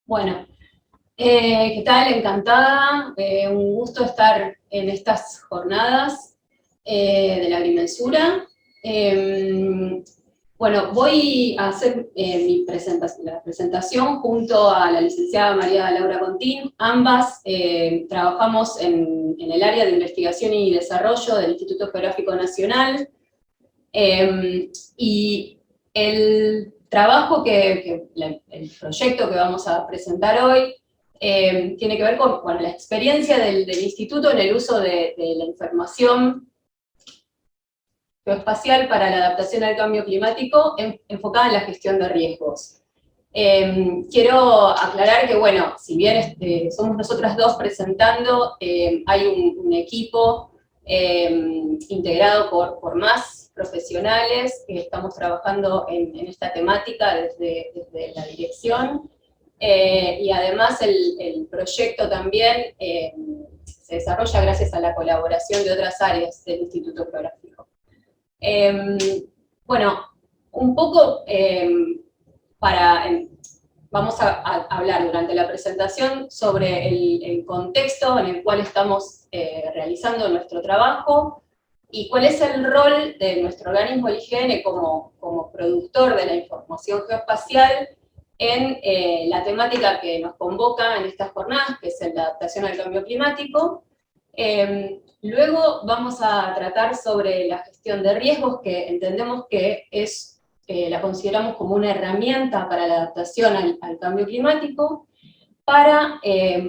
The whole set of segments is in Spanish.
Bueno, ¿qué tal? Encantada. Un gusto estar en estas jornadas de la agrimensura. Bueno, voy a hacer la presentación junto a la licenciada María Laura Contín. Ambas trabajamos en el área de investigación y desarrollo del Instituto Geográfico Nacional. Y el trabajo el proyecto que vamos a presentar hoy tiene que ver con la experiencia del instituto en el uso de la información geoespacial para la adaptación al cambio climático enfocada en la gestión de riesgos. Quiero aclarar que, bueno, si bien somos nosotras dos presentando, hay un equipo integrado por más profesionales que estamos trabajando en esta temática desde la dirección, y además el proyecto también se desarrolla gracias a la colaboración de otras áreas del Instituto Geográfico. Bueno, un poco vamos a hablar durante la presentación sobre el contexto en el cual estamos realizando nuestro trabajo y cuál es el rol de nuestro organismo, el IGN, como productor de la información geoespacial en la temática que nos convoca en estas jornadas, que es la adaptación al cambio climático. Luego vamos a tratar sobre la gestión de riesgos, que entendemos que la consideramos como una herramienta para la adaptación al cambio climático, para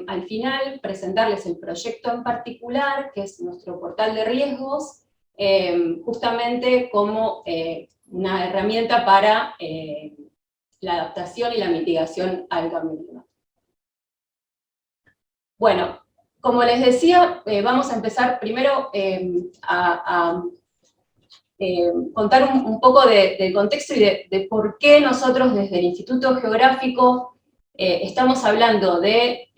al final presentarles el proyecto en particular, que es nuestro portal de riesgos, justamente como una herramienta para la adaptación y la mitigación al cambio climático. Bueno, como les decía, vamos a empezar primero a contar un poco del contexto y de por qué nosotros desde el Instituto Geográfico estamos hablando de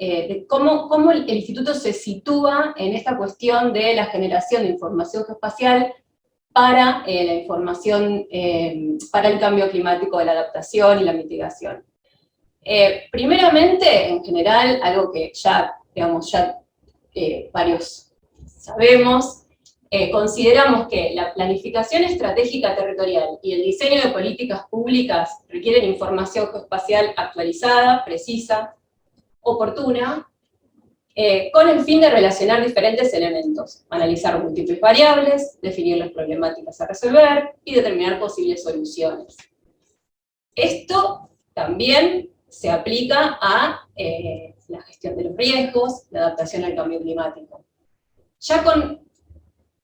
cómo el instituto se sitúa en esta cuestión de la generación de información geoespacial para la información, para el cambio climático, la adaptación y la mitigación. Primeramente, en general, algo que ya varios sabemos, consideramos que la planificación estratégica territorial y el diseño de políticas públicas requieren información geoespacial actualizada, precisa, oportuna, con el fin de relacionar diferentes elementos, analizar múltiples variables, definir las problemáticas a resolver y determinar posibles soluciones. Esto también se aplica a la gestión de los riesgos, la adaptación al cambio climático. Ya con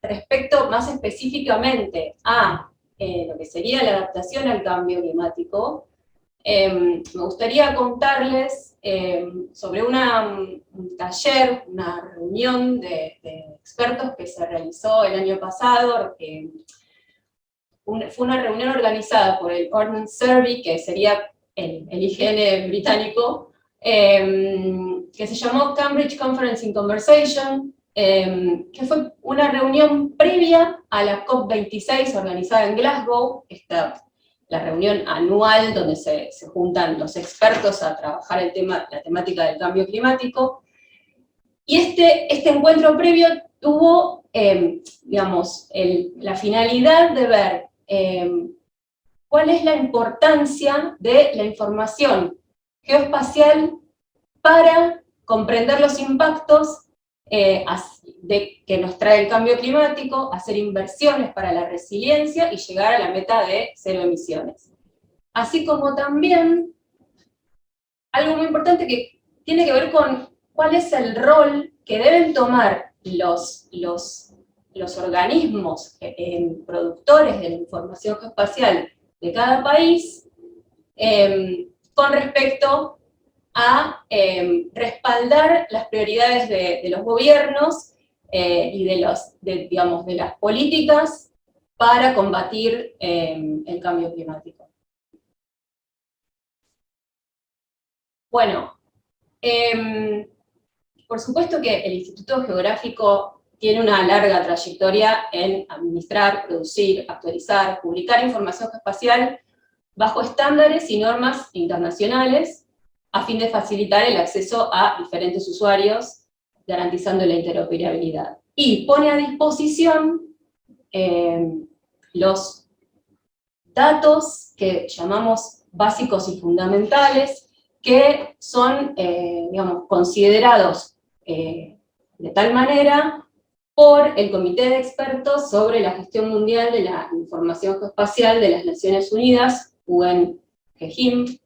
respecto más específicamente a lo que sería la adaptación al cambio climático, me gustaría contarles sobre un taller, una reunión de expertos que se realizó el año pasado. Fue una reunión organizada por el Ordnance Survey, que sería el IGN británico, que se llamó Cambridge Conference in Conversation, que fue una reunión previa a la COP26 organizada en Glasgow, la reunión anual donde se juntan los expertos a trabajar la temática del cambio climático. Y este encuentro previo tuvo, la finalidad de ver cuál es la importancia de la información geoespacial para comprender los impactos que nos trae el cambio climático, hacer inversiones para la resiliencia y llegar a la meta de cero emisiones. Así como también algo muy importante que tiene que ver con cuál es el rol que deben tomar los organismos productores de la información geoespacial de cada país con respecto a respaldar las prioridades de los gobiernos y de las políticas para combatir el cambio climático. Bueno, por supuesto que el Instituto Geográfico tiene una larga trayectoria en administrar, producir, actualizar, publicar información geoespacial bajo estándares y normas internacionales, a fin de facilitar el acceso a diferentes usuarios, garantizando la interoperabilidad. Y pone a disposición los datos que llamamos básicos y fundamentales, que son, digamos, considerados de tal manera por el Comité de Expertos sobre la Gestión Mundial de la Información Geoespacial de las Naciones Unidas, UN-GEHIM,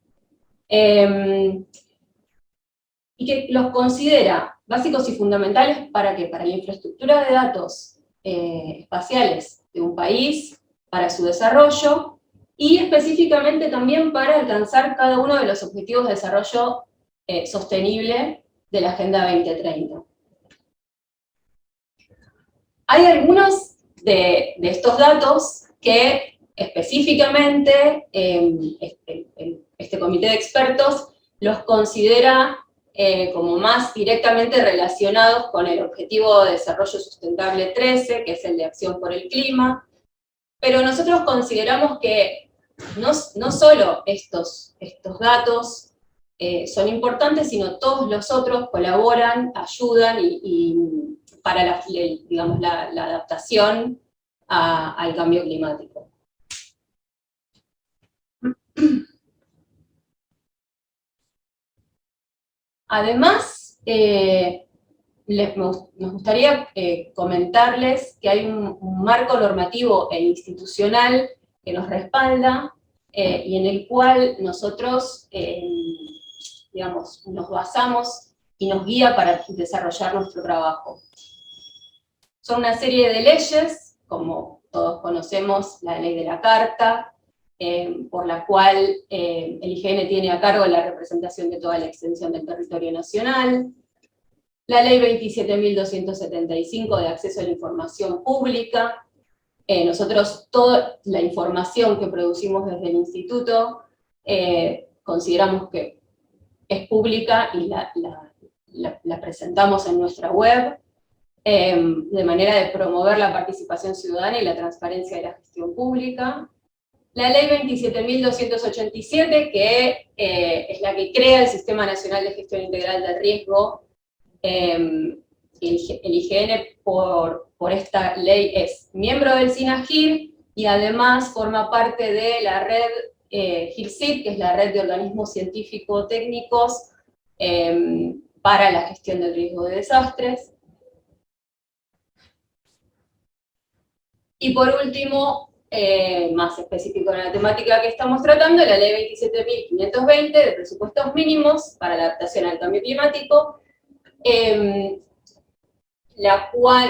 y que los considera básicos y fundamentales ¿para qué? Para la infraestructura de datos espaciales de un país, para su desarrollo, y específicamente también para alcanzar cada uno de los objetivos de desarrollo sostenible de la Agenda 2030. Hay algunos de estos datos que específicamente este comité de expertos los considera como más directamente relacionados con el Objetivo de Desarrollo Sustentable 13, que es el de acción por el clima, pero nosotros consideramos que no solo estos datos son importantes, sino todos los otros colaboran, ayudan para digamos, la adaptación al cambio climático. Además, nos gustaría comentarles que hay un marco normativo e institucional que nos respalda y en el cual nosotros, digamos, nos basamos y nos guía para desarrollar nuestro trabajo. Son una serie de leyes, como todos conocemos, la ley de la Carta, por la cual el IGN tiene a cargo la representación de toda la extensión del territorio nacional, la ley 27.275 de acceso a la información pública. Nosotros toda la información que producimos desde el instituto consideramos que es pública y la presentamos en nuestra web, de manera de promover la participación ciudadana y la transparencia de la gestión pública. La ley 27.287, que es la que crea el Sistema Nacional de Gestión Integral del Riesgo. El IGN por esta ley es miembro del SINAGIR y además forma parte de la red GIRCIT, que es la red de organismos científico-técnicos para la gestión del riesgo de desastres. Y por último, más específico en la temática que estamos tratando, la ley 27.520 de presupuestos mínimos para la adaptación al cambio climático,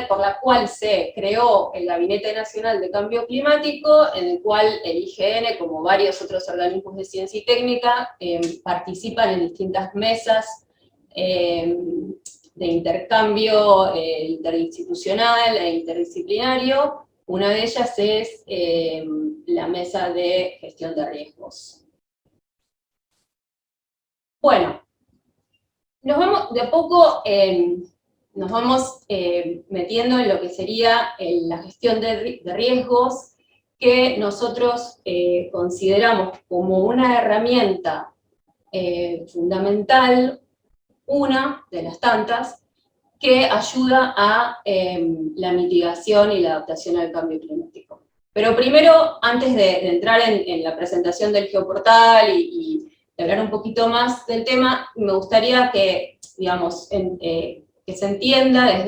por la cual se creó el Gabinete Nacional de Cambio Climático, en el cual el IGN, como varios otros organismos de ciencia y técnica, participan en distintas mesas de intercambio interinstitucional e interdisciplinario. Una de ellas es la mesa de gestión de riesgos. Bueno, nos vamos de a poco, nos vamos metiendo en lo que sería la gestión de riesgos, que nosotros consideramos como una herramienta fundamental, una de las tantas, que ayuda a la mitigación y la adaptación al cambio climático. Pero primero, antes de entrar en la presentación del geoportal y de hablar un poquito más del tema, me gustaría que, digamos, que se entienda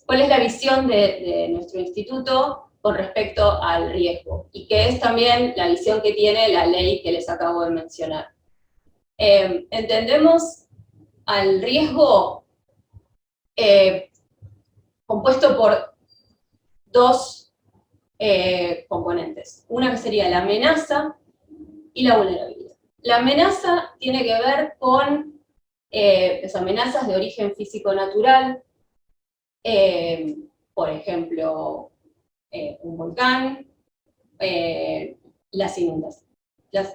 cuál es la visión de nuestro instituto con respecto al riesgo, y que es también la visión que tiene la ley que les acabo de mencionar. Entendemos al riesgo compuesto por dos componentes. Una que sería la amenaza y la vulnerabilidad. La amenaza tiene que ver con las amenazas de origen físico-natural, por ejemplo, un volcán, las inundaciones.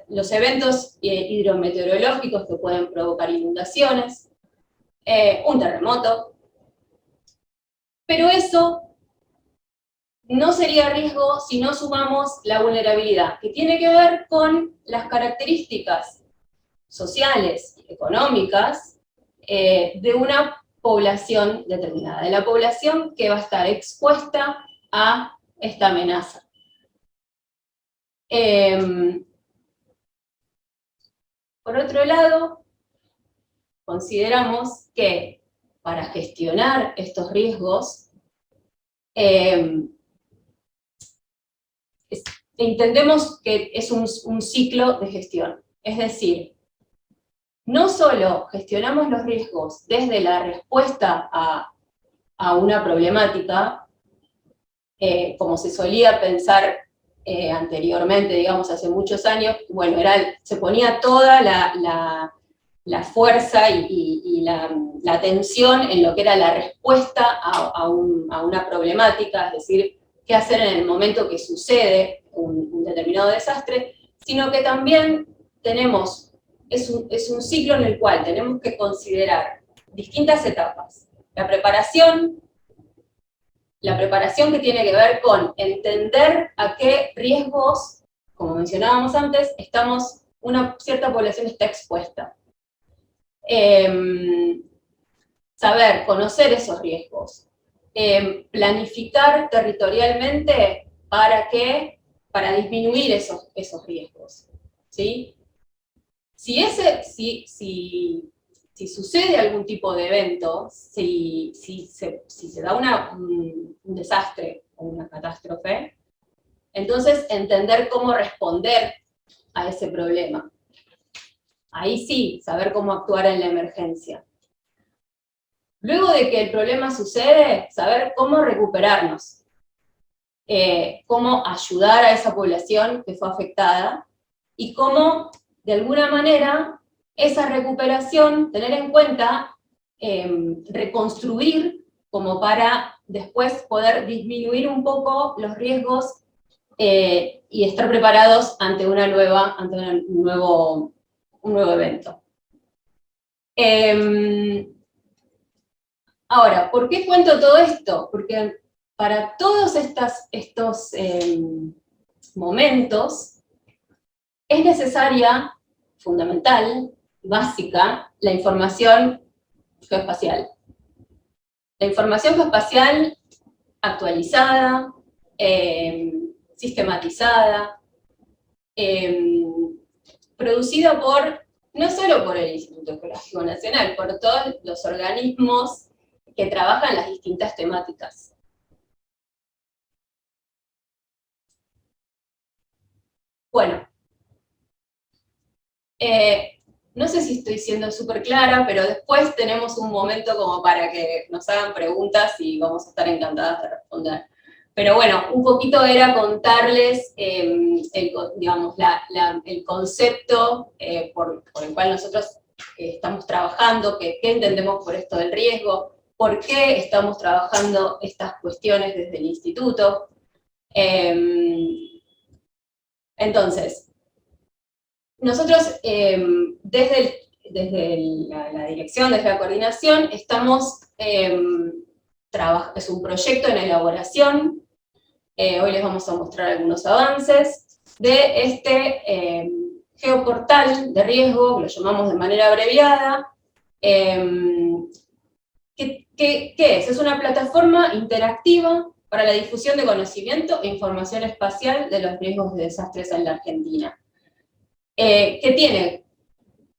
Los eventos hidrometeorológicos que pueden provocar inundaciones, un terremoto. Pero eso no sería riesgo si no sumamos la vulnerabilidad, que tiene que ver con las características sociales, económicas, de una población determinada, de la población que va a estar expuesta a esta amenaza. Por otro lado, consideramos que para gestionar estos riesgos, entendemos que es un ciclo de gestión. Es decir, no solo gestionamos los riesgos desde la respuesta a una problemática, como se solía pensar anteriormente, digamos, hace muchos años, bueno, se ponía toda la fuerza y la atención en lo que era la respuesta a una problemática, es decir, qué hacer en el momento que sucede un determinado desastre, sino que también es un ciclo en el cual tenemos que considerar distintas etapas. La preparación que tiene que ver con entender a qué riesgos, como mencionábamos antes, una cierta población está expuesta. Saber, conocer esos riesgos. Planificar territorialmente para disminuir esos riesgos. ¿Sí? Si sucede algún tipo de evento, si se da un desastre o una catástrofe, entonces entender cómo responder a ese problema. Ahí sí, saber cómo actuar en la emergencia. Luego de que el problema sucede, saber cómo recuperarnos, cómo ayudar a esa población que fue afectada, y cómo, de alguna manera, esa recuperación, tener en cuenta, reconstruir, como para después poder disminuir un poco los riesgos y estar preparados ante un nuevo evento. Ahora, ¿por qué cuento todo esto? Porque para todos estos momentos es necesaria, fundamental, básica, la información geoespacial. La información geoespacial actualizada, sistematizada, producida no solo por el Instituto Geológico Nacional, por todos los organismos que trabajan las distintas temáticas. Bueno, no sé si estoy siendo súper clara, pero después tenemos un momento como para que nos hagan preguntas y vamos a estar encantadas de responder. Pero bueno, un poquito era contarles, digamos, el concepto por el cual nosotros estamos trabajando, qué entendemos por esto del riesgo, por qué estamos trabajando estas cuestiones desde el instituto. Entonces, nosotros desde la dirección, desde la coordinación, estamos, es un proyecto en elaboración, hoy les vamos a mostrar algunos avances, de este geoportal de riesgo, que lo llamamos de manera abreviada. ¿Qué es? Es una plataforma interactiva para la difusión de conocimiento e información espacial de los riesgos de desastres en la Argentina. Que tiene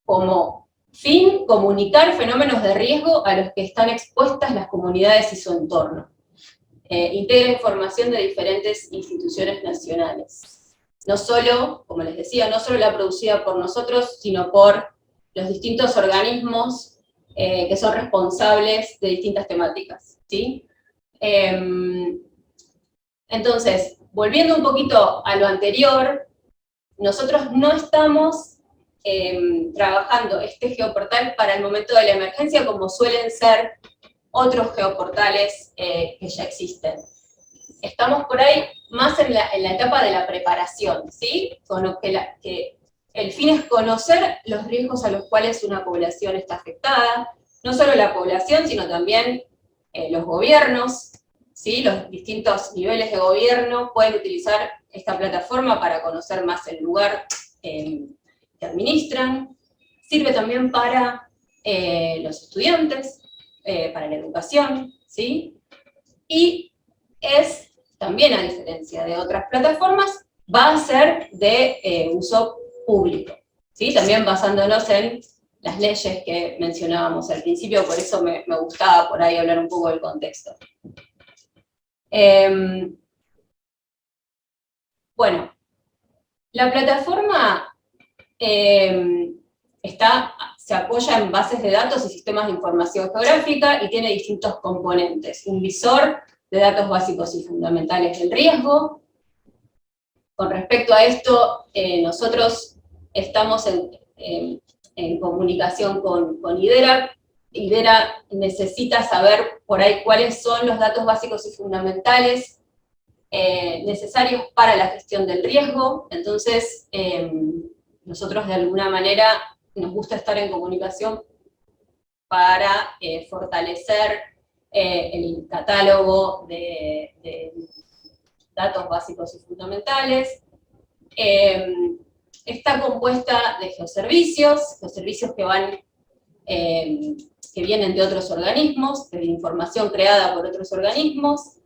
como fin comunicar fenómenos de riesgo a los que están expuestas las comunidades y su entorno. Integra información de diferentes instituciones nacionales. No solo, como les decía, no solo la producida por nosotros, sino por los distintos organismos que son responsables de distintas temáticas, ¿sí? Entonces, volviendo un poquito a lo anterior, nosotros no estamos trabajando este geoportal para el momento de la emergencia como suelen ser otros geoportales que ya existen. Estamos por ahí más en la etapa de la preparación, ¿sí? Con lo que el fin es conocer los riesgos a los cuales una población está afectada, no solo la población, sino también los gobiernos, ¿sí? Los distintos niveles de gobierno pueden utilizar esta plataforma para conocer más el lugar que administran, Sirve también para los estudiantes, para la educación, ¿sí? Y es, también a diferencia de otras plataformas, va a ser de uso público, ¿sí? También basándonos en las leyes que mencionábamos al principio, por eso me gustaba por ahí hablar un poco del contexto. Bueno, la plataforma se apoya en bases de datos y sistemas de información geográfica y tiene distintos componentes. Un visor de datos básicos y fundamentales del riesgo. Con respecto a esto, nosotros estamos en comunicación con IDERA. IDERA necesita saber por ahí cuáles son los datos básicos y fundamentales necesarios para la gestión del riesgo. Entonces, nosotros de alguna manera nos gusta estar en comunicación para fortalecer el catálogo de datos básicos y fundamentales. Está compuesta de geoservicios que vienen de otros organismos, de información creada por otros organismos.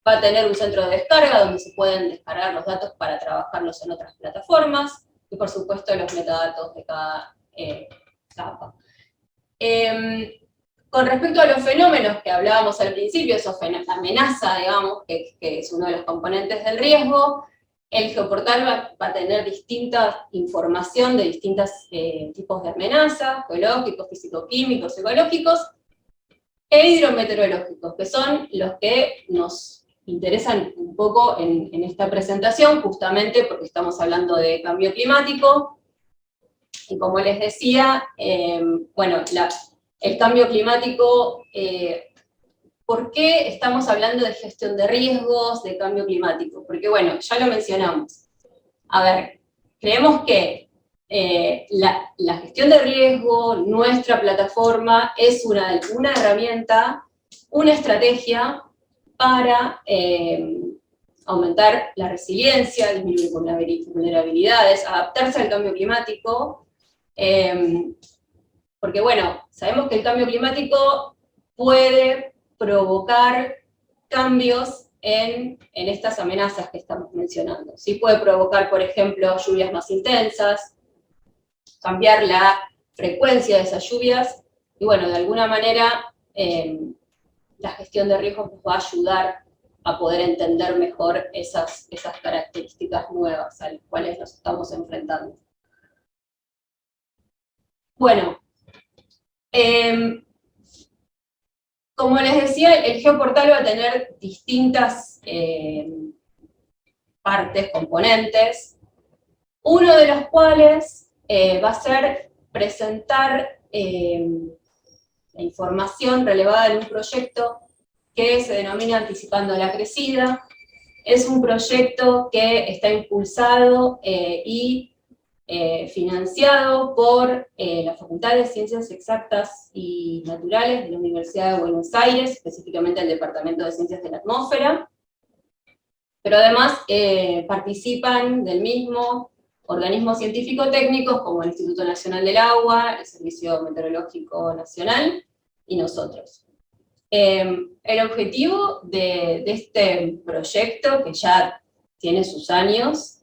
Va a tener un centro de descarga donde se pueden descargar los datos para trabajarlos en otras plataformas, y por supuesto los metadatos de cada capa. Con respecto a los fenómenos que hablábamos al principio, la amenaza, digamos, que es uno de los componentes del riesgo, el geoportal va a tener distinta información de distintos tipos de amenazas, geológicos, físico-químicos, ecológicos, e hidrometeorológicos, que son los que nos interesan un poco en esta presentación, justamente porque estamos hablando de cambio climático, y como les decía, bueno, el cambio climático, ¿por qué estamos hablando de gestión de riesgos, de cambio climático? Porque bueno, ya lo mencionamos. A ver, creemos que la gestión de riesgo, nuestra plataforma, es una herramienta, una estrategia para aumentar la resiliencia, disminuir vulnerabilidades, adaptarse al cambio climático, porque bueno, sabemos que el cambio climático puede provocar cambios en estas amenazas que estamos mencionando. Sí puede provocar, por ejemplo, lluvias más intensas, cambiar la frecuencia de esas lluvias, y bueno, de alguna manera la gestión de riesgos nos va a ayudar a poder entender mejor esas características nuevas a las cuales nos estamos enfrentando. Bueno, como les decía, el geoportal va a tener distintas partes, componentes, uno de los cuales va a ser presentar la información relevada en un proyecto que se denomina Anticipando la Crecida. Es un proyecto que está impulsado y financiado por la Facultad de Ciencias Exactas y Naturales de la Universidad de Buenos Aires, específicamente el Departamento de Ciencias de la Atmósfera, pero además participan del mismo organismos científico-técnicos como el Instituto Nacional del Agua, el Servicio Meteorológico Nacional y nosotros. El objetivo de este proyecto, que ya tiene sus años,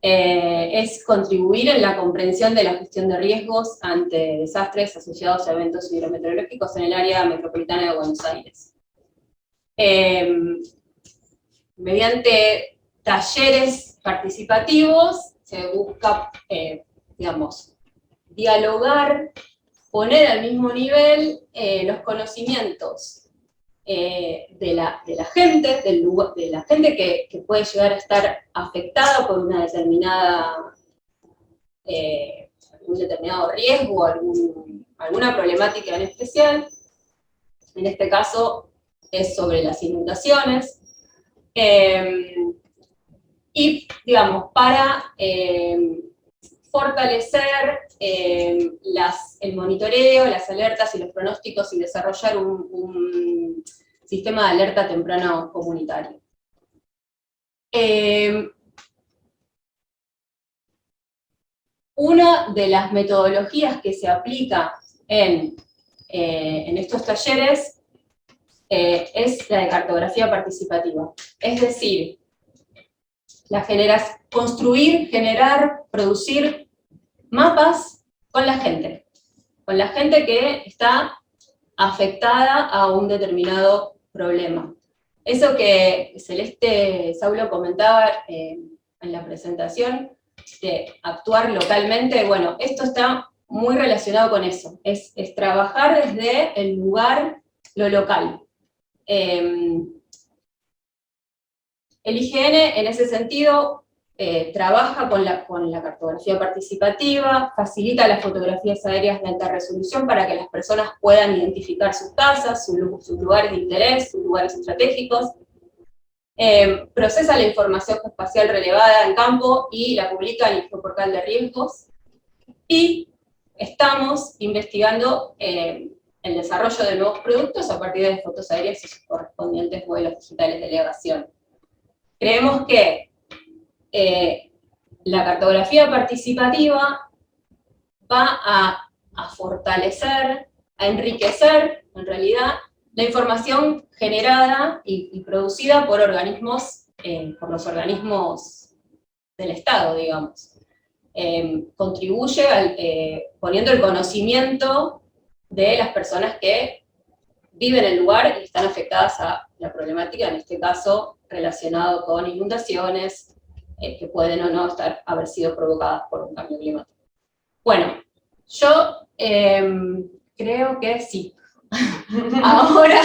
es contribuir en la comprensión de la gestión de riesgos ante desastres asociados a eventos hidrometeorológicos en el área metropolitana de Buenos Aires. Mediante talleres participativos se busca, digamos, dialogar, poner al mismo nivel los conocimientos de la gente, de la gente que puede llegar a estar afectada por una determinada, algún determinado riesgo, alguna problemática en especial. En este caso es sobre las inundaciones. Y, digamos, para fortalecer el monitoreo, las alertas y los pronósticos y desarrollar un sistema de alerta temprano comunitario. una de las metodologías que se aplica en estos talleres es la de cartografía participativa. Es decir, construir, generar, producir mapas con la gente que está afectada a un determinado problema. Eso que Celeste Saulo comentaba en la presentación, de actuar localmente, bueno, esto está muy relacionado con eso, es trabajar desde el lugar, lo local. El IGN en ese sentido trabaja con la cartografía participativa, facilita las fotografías aéreas de alta resolución para que las personas puedan identificar sus casas, sus lugares de interés, sus lugares estratégicos, procesa la información geoespacial relevada en campo y la publica en el geoportal de riesgos, y estamos investigando el desarrollo de nuevos productos a partir de fotos aéreas y sus correspondientes modelos digitales de elevación. Creemos que la cartografía participativa va a fortalecer, a enriquecer, en realidad, la información generada y producida por organismos, por los organismos del Estado, digamos. Contribuye poniendo el conocimiento de las personas que viven en el lugar y están afectadas a la problemática, en este caso relacionado con inundaciones, que pueden o no haber sido provocadas por un cambio climático. Bueno, yo creo que sí. Ahora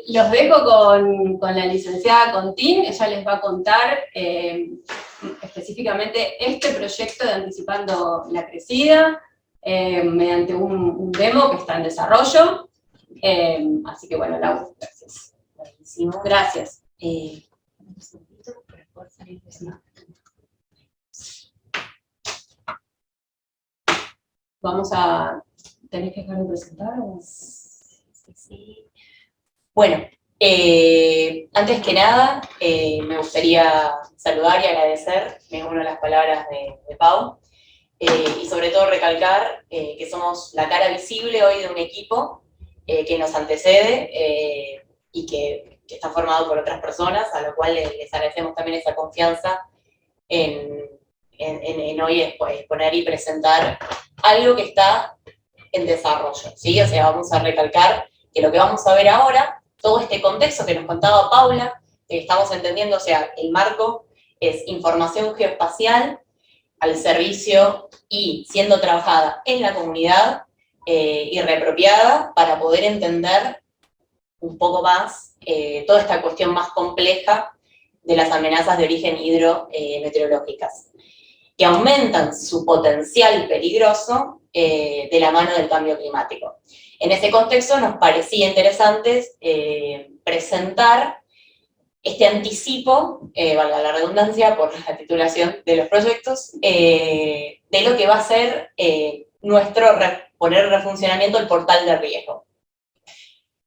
los dejo con la licenciada Contín, ella les va a contar específicamente este proyecto de Anticipando la Crecida, mediante un demo que está en desarrollo. Así que bueno, Lau, gracias. Buenísimo. Gracias. Un segundito para poder salir de esa. Vamos a... ¿Tenés que dejar de presentar? Sí. Bueno, antes que nada, me gustaría saludar y agradecer, me uno a las palabras de Pau, y sobre todo recalcar que somos la cara visible hoy de un equipo que nos antecede y que está formado por otras personas, a lo cual les agradecemos también esa confianza en hoy exponer y presentar algo que está en desarrollo, ¿sí? O sea, vamos a recalcar que lo que vamos a ver ahora, todo este contexto que nos contaba Paula, que estamos entendiendo, o sea, el marco es información geoespacial al servicio y siendo trabajada en la comunidad y reapropiada para poder entender un poco más toda esta cuestión más compleja de las amenazas de origen hidrometeorológicas, que aumentan su potencial peligroso de la mano del cambio climático. En ese contexto nos parecía interesante presentar este anticipo, valga la redundancia por la titulación de los proyectos, de lo que va a ser poner en funcionamiento el portal de riesgo.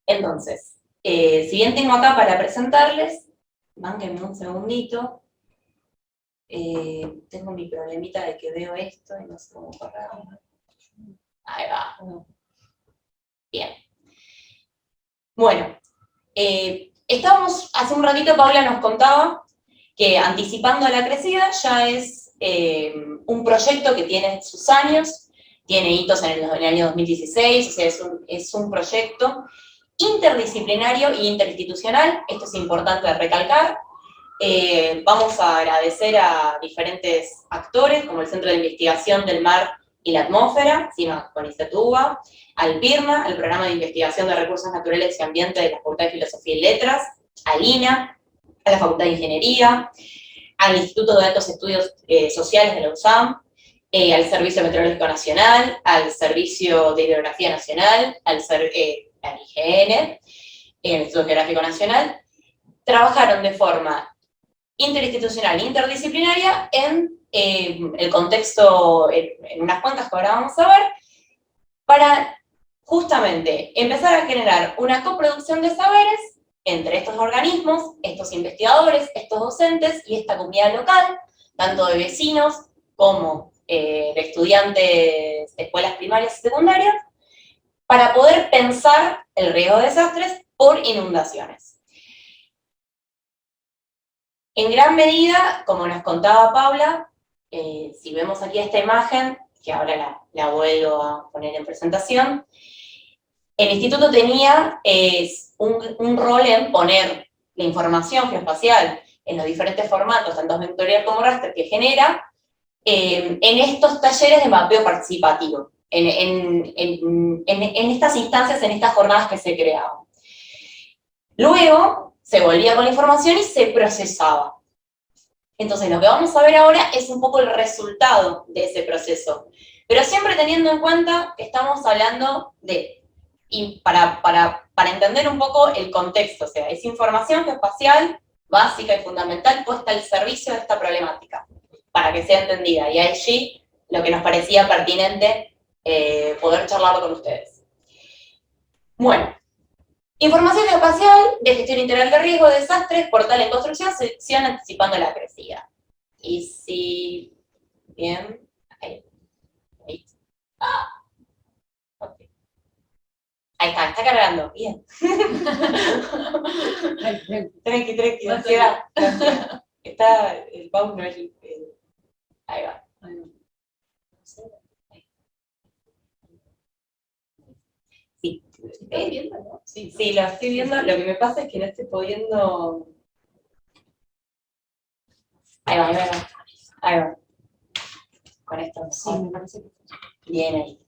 Entonces, si bien tengo acá para presentarles, mánquenme un segundito, tengo mi problemita de que veo esto y no sé cómo correrlo. Ahí va. Bien. Bueno, hace un ratito Paula nos contaba que Anticipando a la Crecida ya es un proyecto que tiene sus años, tiene hitos en el año 2016, o sea, es un proyecto interdisciplinario e interinstitucional, esto es importante recalcar. Vamos a agradecer a diferentes actores, como el Centro de Investigación del Mar y la Atmósfera, con ICETUBA, al PIRNA, el Programa de Investigación de Recursos Naturales y Ambiente de la Facultad de Filosofía y Letras, al INA, a la Facultad de Ingeniería, al Instituto de Altos Estudios Sociales de la USAM, al Servicio Meteorológico Nacional, al Servicio de Hidrografía Nacional, al IGN, el Instituto Geográfico Nacional. Trabajaron de forma interinstitucional e interdisciplinaria en el contexto, en unas cuantas que ahora vamos a ver, para justamente empezar a generar una coproducción de saberes entre estos organismos, estos investigadores, estos docentes y esta comunidad local, tanto de vecinos como de estudiantes de escuelas primarias y secundarias para poder pensar el riesgo de desastres por inundaciones. En gran medida, como nos contaba Paula, si vemos aquí esta imagen, que ahora la vuelvo a poner en presentación, el instituto tenía un rol en poner la información geoespacial en los diferentes formatos, tanto vectorial como raster, que genera, en estos talleres de mapeo participativo, en estas instancias, en estas jornadas que se creaban. Luego, se volvía con la información y se procesaba. Entonces, lo que vamos a ver ahora es un poco el resultado de ese proceso, pero siempre teniendo en cuenta que estamos hablando de, y para entender un poco el contexto, o sea, es información geoespacial básica y fundamental puesta al servicio de esta problemática, para que sea entendida, y allí lo que nos parecía pertinente poder charlarlo con ustedes. Bueno, información geoespacial de gestión integral de riesgo de desastres, portal en construcción, sección anticipando la crecida. Y si, bien, ahí. Okay. Ahí está cargando, bien. Tranqui, ansiedad. Está, el pause no es, ahí va. Sí. ¿Estás viendo, no? Sí, lo estoy viendo. Lo que me pasa es que no estoy pudiendo. Ahí va. Con esto mejor. Sí, me parece que bien ahí.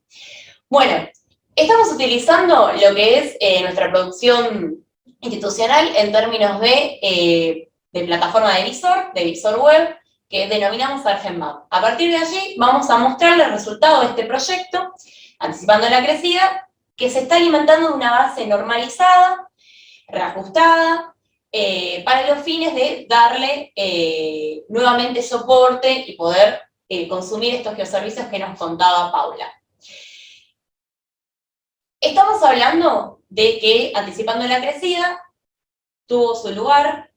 Bueno, estamos utilizando lo que es nuestra producción institucional en términos de plataforma de visor web, que denominamos ArgenMap. A partir de allí vamos a mostrarle el resultado de este proyecto, anticipando la crecida, que se está alimentando de una base normalizada, reajustada, para los fines de darle nuevamente soporte y poder consumir estos geoservicios que nos contaba Paula. Estamos hablando de que, anticipando la crecida, tuvo su lugar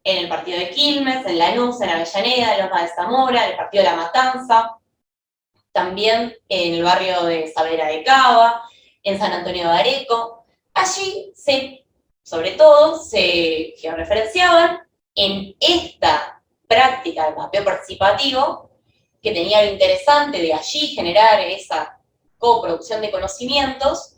en el partido de Quilmes, en Lanús, en Avellaneda, en Loma de Zamora, en el partido de La Matanza, también en el barrio de Saavedra de Cava, en San Antonio de Areco. Allí, sobre todo, se georreferenciaban en esta práctica de mapeo participativo, que tenía lo interesante de allí generar esa coproducción de conocimientos.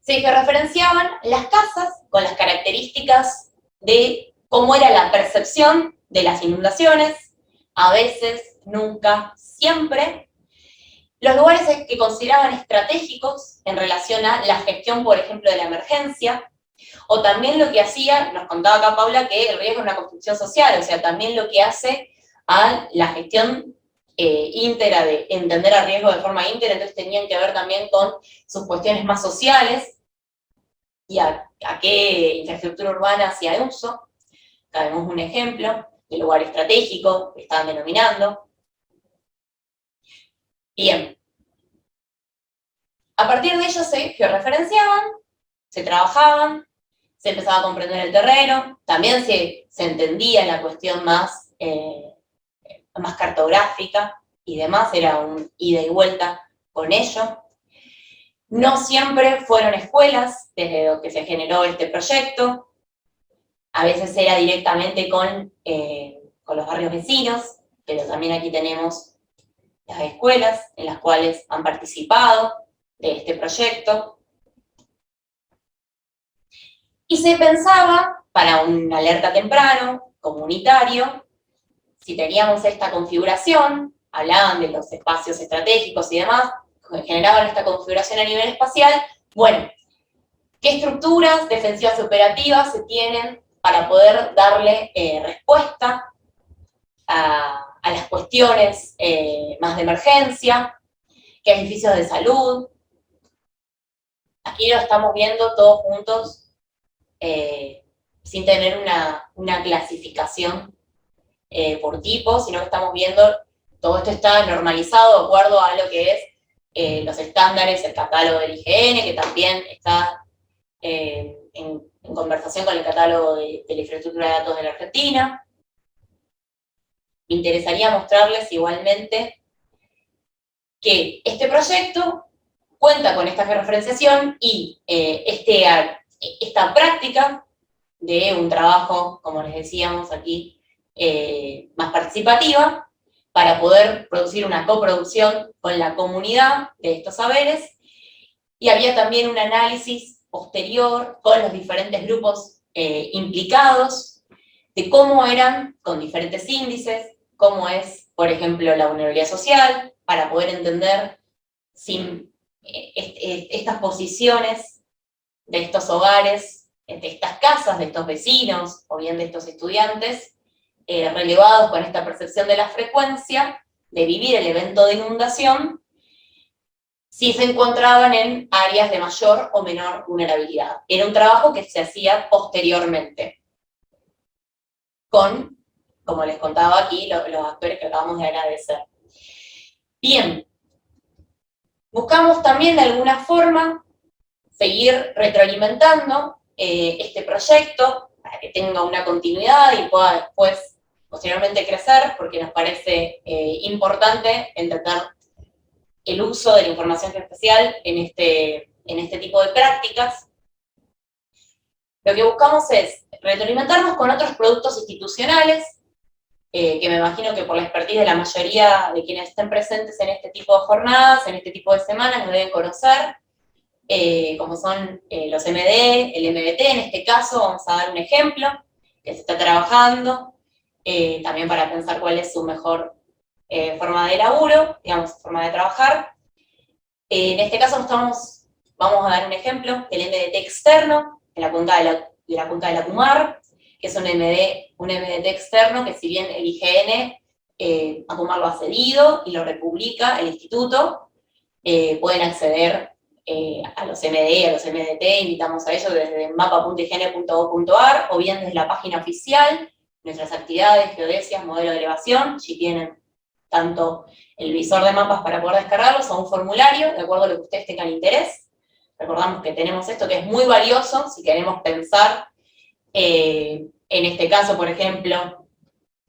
Se georreferenciaban las casas con las características de cómo era la percepción de las inundaciones, a veces, nunca, siempre. Los lugares que consideraban estratégicos en relación a la gestión, por ejemplo, de la emergencia, o también lo que hacía, nos contaba acá Paula, que el riesgo es una construcción social, o sea, también lo que hace a la gestión íntegra, de entender el riesgo de forma íntegra, entonces tenían que ver también con sus cuestiones más sociales, y a qué infraestructura urbana hacía uso. Acá vemos un ejemplo de lugar estratégico que estaban denominando. Bien. A partir de ello se georreferenciaban, se trabajaban, se empezaba a comprender el terreno, también se entendía la cuestión más cartográfica y demás, era un ida y vuelta con ello. No siempre fueron escuelas desde lo que se generó este proyecto, a veces era directamente con los barrios vecinos, pero también aquí tenemos las escuelas en las cuales han participado de este proyecto. Y se pensaba, para un alerta temprano, comunitario, si teníamos esta configuración, hablaban de los espacios estratégicos y demás, generaban esta configuración a nivel espacial, bueno, ¿qué estructuras defensivas y operativas se tienen para poder darle respuesta a las cuestiones más de emergencia? ¿Qué edificios de salud? Aquí lo estamos viendo todos juntos, sin tener una clasificación por tipo, sino que estamos viendo, todo esto está normalizado de acuerdo a lo que es los estándares, el catálogo del IGN, que también está en conversación con el catálogo de la infraestructura de datos de la Argentina. Me interesaría mostrarles igualmente que este proyecto cuenta con esta georreferenciación y esta práctica de un trabajo, como les decíamos aquí, más participativa, para poder producir una coproducción con la comunidad de estos saberes, y había también un análisis posterior con los diferentes grupos implicados, de cómo eran, con diferentes índices, cómo es, por ejemplo, la vulnerabilidad social, para poder entender estas posiciones de estos hogares, de estas casas, de estos vecinos, o bien de estos estudiantes, relevados con esta percepción de la frecuencia, de vivir el evento de inundación, si se encontraban en áreas de mayor o menor vulnerabilidad. Era un trabajo que se hacía posteriormente, con, como les contaba aquí, los actores que acabamos de agradecer. Bien, buscamos también de alguna forma seguir retroalimentando este proyecto para que tenga una continuidad y pueda después, posteriormente, crecer, porque nos parece importante entender el uso de la información geoespacial en este tipo de prácticas. Lo que buscamos es retroalimentarnos con otros productos institucionales, que me imagino que por la expertise de la mayoría de quienes estén presentes en este tipo de jornadas, en este tipo de semanas, nos deben conocer, como son los MD, el MBT. En este caso vamos a dar un ejemplo que se está trabajando, también para pensar cuál es su mejor forma de laburo, digamos, forma de trabajar. En este caso vamos a dar un ejemplo del MDT externo, en la punta de la CUMAR, que es un MDT externo que, si bien el IGN ACUMAR lo ha cedido y lo republica el instituto, pueden acceder a los MD, a los MDT, invitamos a ellos desde mapa.ign.gov.ar, o bien desde la página oficial, nuestras actividades, geodesias, modelo de elevación, si tienen tanto el visor de mapas para poder descargarlos, o un formulario, de acuerdo a lo que ustedes tengan interés. Recordamos que tenemos esto que es muy valioso si queremos pensar, en este caso, por ejemplo,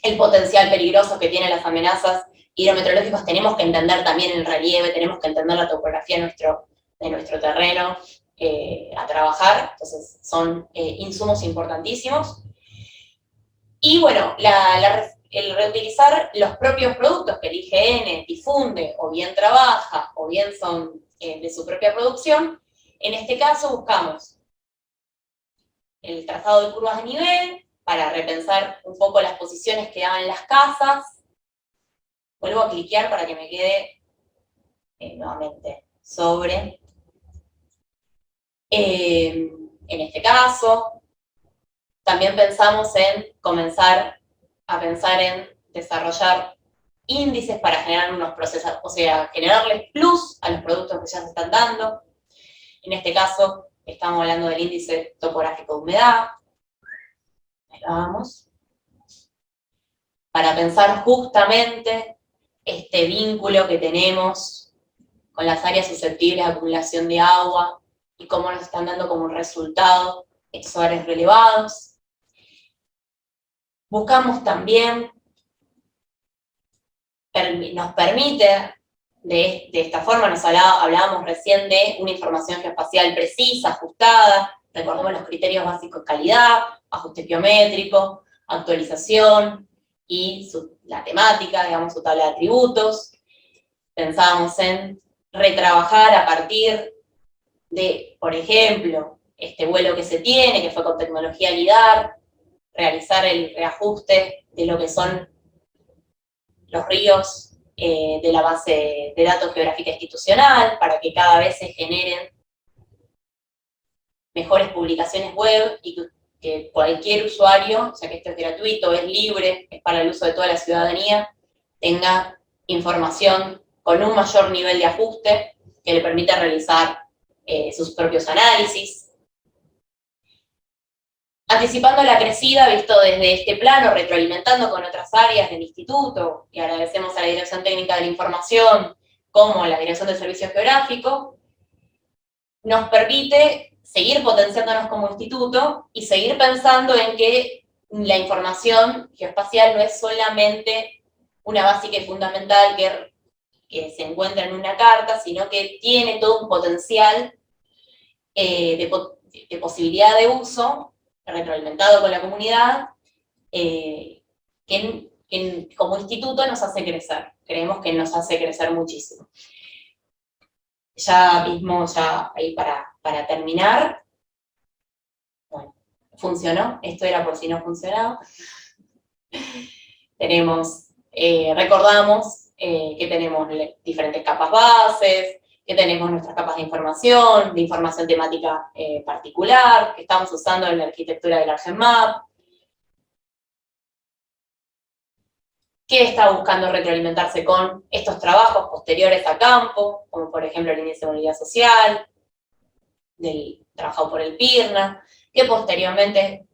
el potencial peligroso que tienen las amenazas hidrometeorológicas. Tenemos que entender también el relieve, tenemos que entender la topografía de nuestro terreno a trabajar, entonces son insumos importantísimos. Y bueno, el reutilizar los propios productos que el IGN difunde, o bien trabaja, o bien son de su propia producción. En este caso buscamos el trazado de curvas de nivel, para repensar un poco las posiciones que daban las casas. Vuelvo a cliquear para que me quede nuevamente sobre. En este caso, también pensamos en comenzar a pensar en desarrollar índices para generar unos procesos, o sea, generarles plus a los productos que ya se están dando. En este caso, estamos hablando del índice topográfico de humedad. Ahí lo vamos. Para pensar justamente este vínculo que tenemos con las áreas susceptibles de acumulación de agua y cómo nos están dando como resultado estos hogares relevados. Buscamos también, nos permite, de esta forma, hablábamos recién de una información geoespacial precisa, ajustada. Recordemos los criterios básicos: calidad, ajuste geométrico, actualización y la temática, digamos, su tabla de atributos. Pensábamos en retrabajar a partir de, por ejemplo, este vuelo que se tiene, que fue con tecnología LIDAR, realizar el reajuste de lo que son los ríos de la base de datos geográfica institucional, para que cada vez se generen mejores publicaciones web y que cualquier usuario, ya que esto es gratuito, es libre, es para el uso de toda la ciudadanía, tenga información con un mayor nivel de ajuste que le permita realizar sus propios análisis. Anticipando la crecida, visto desde este plano, retroalimentando con otras áreas del instituto, y agradecemos a la Dirección Técnica de la Información, como la Dirección de Servicio Geográfico, nos permite seguir potenciándonos como instituto y seguir pensando en que la información geoespacial no es solamente una básica y fundamental que que se encuentra en una carta, sino que tiene todo un potencial de posibilidad de uso, retroalimentado con la comunidad, que como instituto nos hace crecer. Creemos que nos hace crecer muchísimo. Ya mismo, ya ahí para terminar, bueno, funcionó, esto era por si no funcionaba. Recordamos que tenemos diferentes capas bases, que tenemos nuestras capas de información temática particular, que estamos usando en la arquitectura del ArgenMap, que está buscando retroalimentarse con estos trabajos posteriores a campo, como por ejemplo el índice de movilidad social, trabajado por el PIRNA, que posteriormente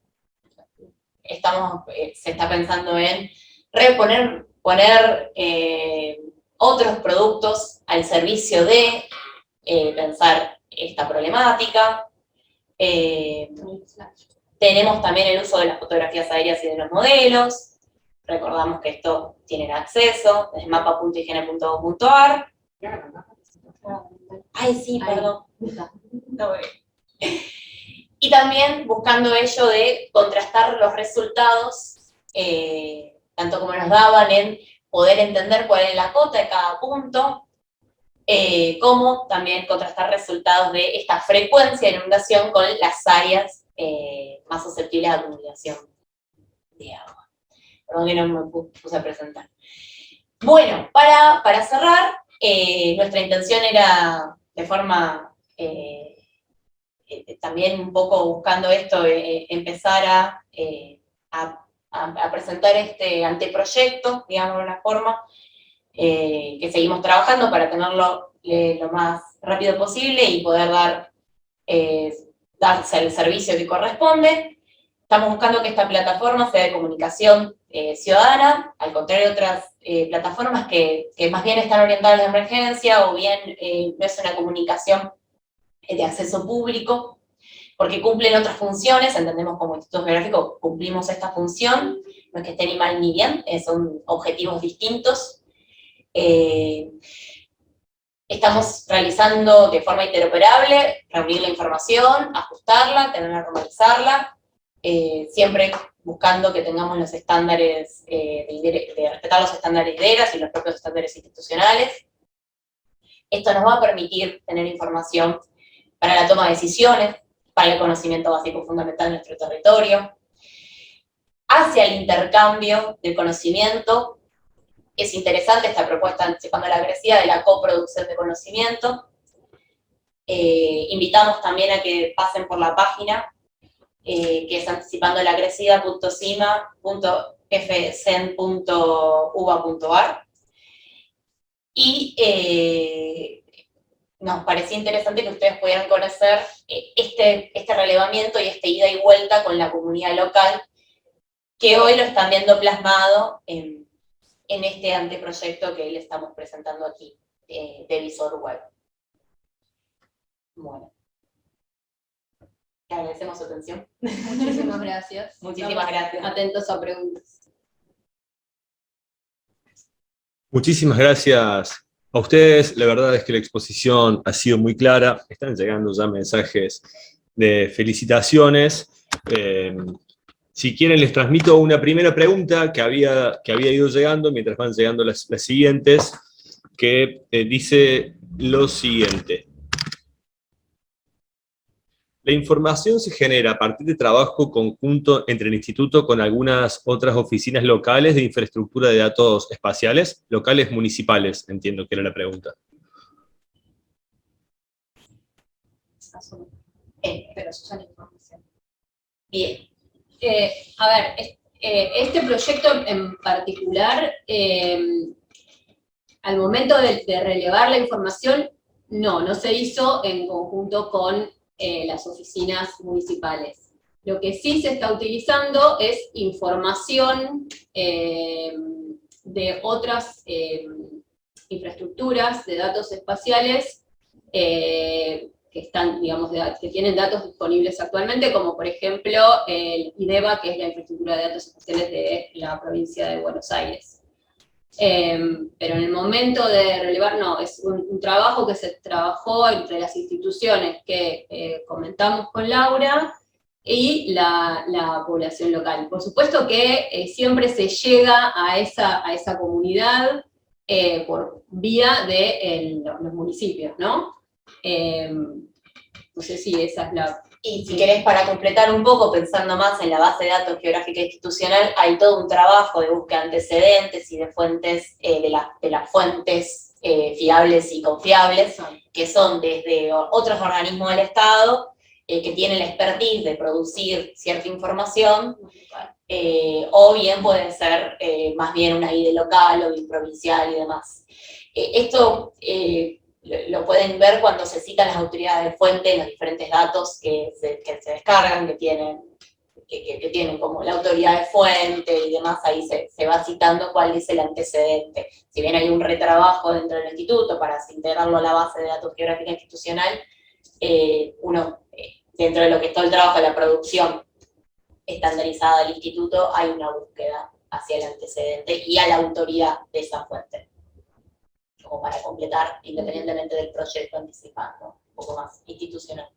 se está pensando en poner otros productos al servicio de pensar esta problemática. Tenemos también el uso de las fotografías aéreas y de los modelos. Recordamos que esto tienen acceso desde mapa.ign.gov.ar. Ay, sí, perdón. No, y también buscando ello de contrastar los resultados, tanto como nos daban en poder entender cuál es la cota de cada punto, como también contrastar resultados de esta frecuencia de inundación con las áreas más susceptibles a acumulación de agua. Perdón que no me puse a presentar. Bueno, para cerrar, nuestra intención era, de forma también un poco buscando esto, empezar a presentar este anteproyecto, digamos de una forma, que seguimos trabajando para tenerlo lo más rápido posible y poder darse el servicio que corresponde. Estamos buscando que esta plataforma sea de comunicación ciudadana, al contrario de otras plataformas que más bien están orientadas a la emergencia, o bien no es una comunicación de acceso público, porque cumplen otras funciones. Entendemos como Instituto Geográfico cumplimos esta función, no es que esté ni mal ni bien, son objetivos distintos. Estamos realizando de forma interoperable, reunir la información, ajustarla, tenerla, normalizarla, siempre buscando que tengamos los estándares, de respetar los estándares de ERAS y los propios estándares institucionales. Esto nos va a permitir tener información para la toma de decisiones, para el conocimiento básico fundamental de nuestro territorio, hacia el intercambio del conocimiento. Es interesante esta propuesta, anticipando la agresividad, de la coproducción de conocimiento. Invitamos también a que pasen por la página, que es anticipandoلاgresividad.cima.fcen.uva.ar. Y nos parecía interesante que ustedes pudieran conocer este relevamiento y esta ida y vuelta con la comunidad local, que hoy lo están viendo plasmado en este anteproyecto que le estamos presentando aquí, de Visor Web. Bueno. Te agradecemos su atención. Muchísimas gracias. Muchísimas gracias. Atentos a preguntas. Muchísimas gracias a ustedes. La verdad es que la exposición ha sido muy clara. Están llegando ya mensajes de felicitaciones. Si quieren, les transmito una primera pregunta que había ido llegando, mientras van llegando las siguientes, que dice lo siguiente. La información se genera a partir de trabajo conjunto entre el instituto con algunas otras oficinas locales de infraestructura de datos espaciales, locales municipales, entiendo que era la pregunta. Pero eso es la información. Bien. A ver, este proyecto en particular, al momento de relevar la información, no se hizo en conjunto con las oficinas municipales. Lo que sí se está utilizando es información de otras infraestructuras de datos espaciales que están, digamos, que tienen datos disponibles actualmente, como por ejemplo el IDEBA, que es la infraestructura de datos espaciales de la provincia de Buenos Aires. pero en el momento de relevar, no, es un trabajo que se trabajó entre las instituciones que comentamos con Laura y la población local. Por supuesto que siempre se llega a esa comunidad por vía de los municipios, ¿no? No sé si esa es la... Y si querés, para completar un poco, pensando más en la base de datos geográfica institucional, hay todo un trabajo de búsqueda de antecedentes y de fuentes, de las fuentes fiables y confiables, que son desde otros organismos del Estado, que tienen la expertise de producir cierta información, o bien puede ser más bien una ID local o provincial y demás. Esto lo pueden ver cuando se citan las autoridades de fuente en los diferentes datos que se descargan, que tienen como la autoridad de fuente y demás, ahí se va citando cuál es el antecedente. Si bien hay un retrabajo dentro del instituto para integrarlo a la base de datos geográfica institucional, dentro de lo que es todo el trabajo de la producción estandarizada del instituto, hay una búsqueda hacia el antecedente y a la autoridad de esa fuente, como para completar, independientemente del proyecto anticipado, un poco más institucional.